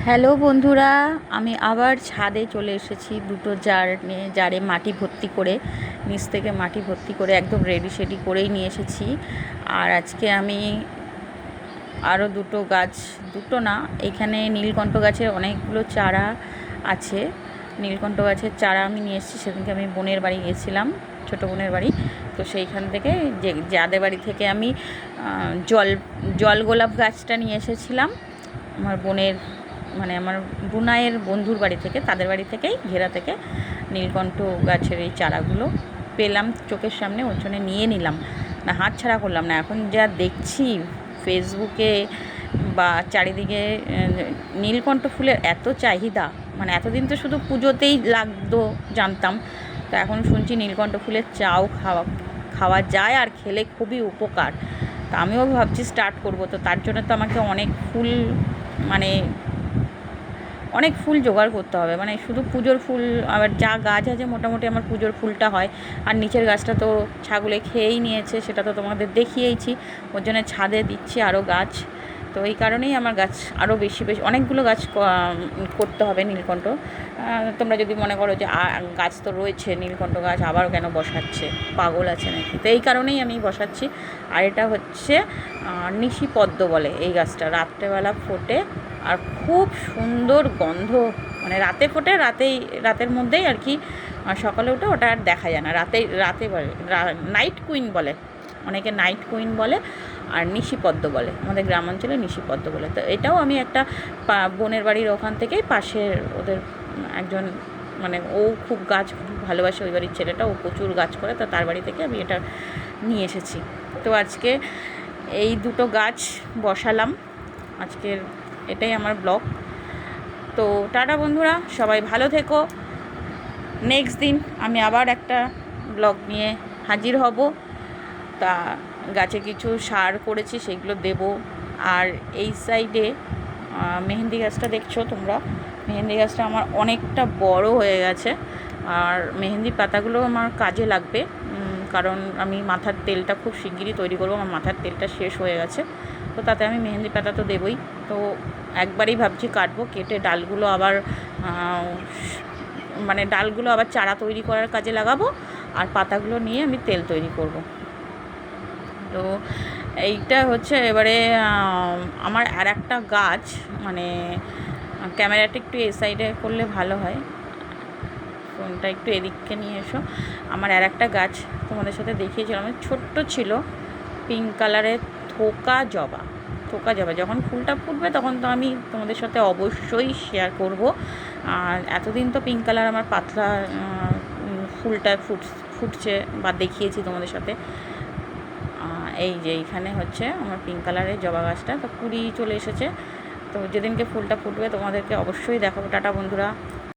Hello বন্ধুরা, আমি আবার ছাদে চলে এসেছি দুটো জার নিয়ে। জারে মাটি ভর্তি করে, নিচ থেকে মাটি ভর্তি করে একদম রেডি সেডি করেই নিয়ে এসেছি। আর আজকে আমি আরও দুটো গাছ, দুটো না, এখানে নীলকণ্ঠ গাছের অনেকগুলো চারা আছে। নীলকণ্ঠ গাছের চারা আমি নিয়ে এসেছি। সেদিনকে আমি বোনের বাড়ি গিয়েছিলাম, ছোটো বোনের বাড়ি। তো সেইখান থেকে যাদের বাড়ি থেকে আমি জল গোলাপ গাছটা নিয়ে এসেছিলাম, আমার বোনের আমার বুনাইয়ের বন্ধুর বাড়ি থেকে, তাদের বাড়ি থেকেই ঘেরা থেকে নীলকণ্ঠ গাছের এই চারাগুলো পেলাম চোখের সামনে, ওর জন্য নিয়ে নিলাম, না হাত ছাড়া করলাম না। এখন যা দেখছি ফেসবুকে বা চারিদিকে নীলকণ্ঠ ফুলের এত চাহিদা, এতদিন তো শুধু পুজোতেই লাগতো জানতাম, তো এখন শুনছি নীলকণ্ঠ ফুলের চাও খাওয়া যায় আর খেলে খুবই উপকার। তা আমিও ভাবছি স্টার্ট করব। তো তার জন্য তো আমাকে অনেক ফুল জোগাড় করতে হবে, শুধু পুজোর ফুল। আবার যা গাছ আছে মোটামুটি আমার পুজোর ফুলটা হয়। আর নিচের গাছটা তো ছাগলে খেয়েই নিয়েছে, সেটা তো তোমাদের দেখিয়েইছি। ওর জন্য ছাদে দিচ্ছি আরও গাছ। তো এই কারণেই আমার গাছ আরও বেশি অনেকগুলো গাছ করতে হবে নীলকণ্ঠ। তোমরা যদি মনে করো যে গাছ তো রয়েছে, নীলকণ্ঠ গাছ আবার কেন বসাচ্ছে, পাগল আছে নাকি, তো এই কারণেই আমি বসাচ্ছি। আর এটা হচ্ছে নিশিপদ্ম বলে এই গাছটা, রাত্রেবেলা ফোটে আর খুব সুন্দর গন্ধ। রাতে ফোটে, রাতের মধ্যেই আর কি, সকালে উঠে ওটা আর দেখা যায় না। রাতে বলে নাইট কুইন বলে, অনেকে নাইট কুইন বলে, আর নিশিপদ্ম বলে, আমাদের গ্রাম অঞ্চলে নিশিপদ্ম বলে। তো এটাও আমি একটা বোনের বাড়ির ওখান থেকেই পাশের ওদের একজন, ও খুব গাছ ভালোবাসে, ওই বাড়ির ছেলেটা, ও প্রচুর গাছ করে, তো তার বাড়ি থেকে আমি এটা নিয়ে এসেছি। তো আজকে এই দুটো গাছ বসালাম, আজকের এটাই আমার ব্লগ। তো টাটা বন্ধুরা, সবাই ভালো থেকো। নেক্সট দিন আমি আবার একটা ব্লগ নিয়ে হাজির হব। তা গাছে কিছু সার করেছি সেগুলো দেব। আর এই সাইডে মেহেন্দি গাছটা দেখছো তোমরা, মেহেন্দি গাছটা আমার অনেকটা বড় হয়ে গেছে, আর মেহেন্দি পাতাগুলো আমার কাজে লাগবে। কারণ আমি মাথার তেলটা খুব শিগগিরই তৈরি করবো, আমার মাথার তেলটা শেষ হয়ে গেছে। তো তাতে আমি মেহেন্দি পাতা তো দেবই। তো একবারই ভাবছি কাটবো, কেটে ডালগুলো আবার ডালগুলো আবার চারা তৈরি করার কাজে লাগাবো, আর পাতাগুলো নিয়ে আমি তেল তৈরি করব। তো এইটা হচ্ছে এবারে আমার আর একটা গাছ, ক্যামেরাটা একটু এই সাইডে করলে ভালো হয়, ফোনটা একটু এদিককে নিয়ে এসো। আমার আর একটা গাছ তোমাদের সাথে দেখিয়েছিলাম, ছোট্ট ছিল, পিঙ্ক কালারের থোকা জবা। যখন ফুলটা ফুটবে তখন তো আমি তোমাদের সাথে অবশ্যই শেয়ার করব। আর এতদিন তো পিঙ্ক কালার আমার পাতলা ফুলটা ফুটছে বা দেখিয়েছি তোমাদের সাথে। এই যে এইখানে হচ্ছে আমার পিঙ্ক কালারের জবা গাছটা, তো কুড়ি চলে এসেছে। তো যেদিনকে ফুলটা ফুটবে তোমাদেরকে অবশ্যই দেখাবো। টাটা বন্ধুরা।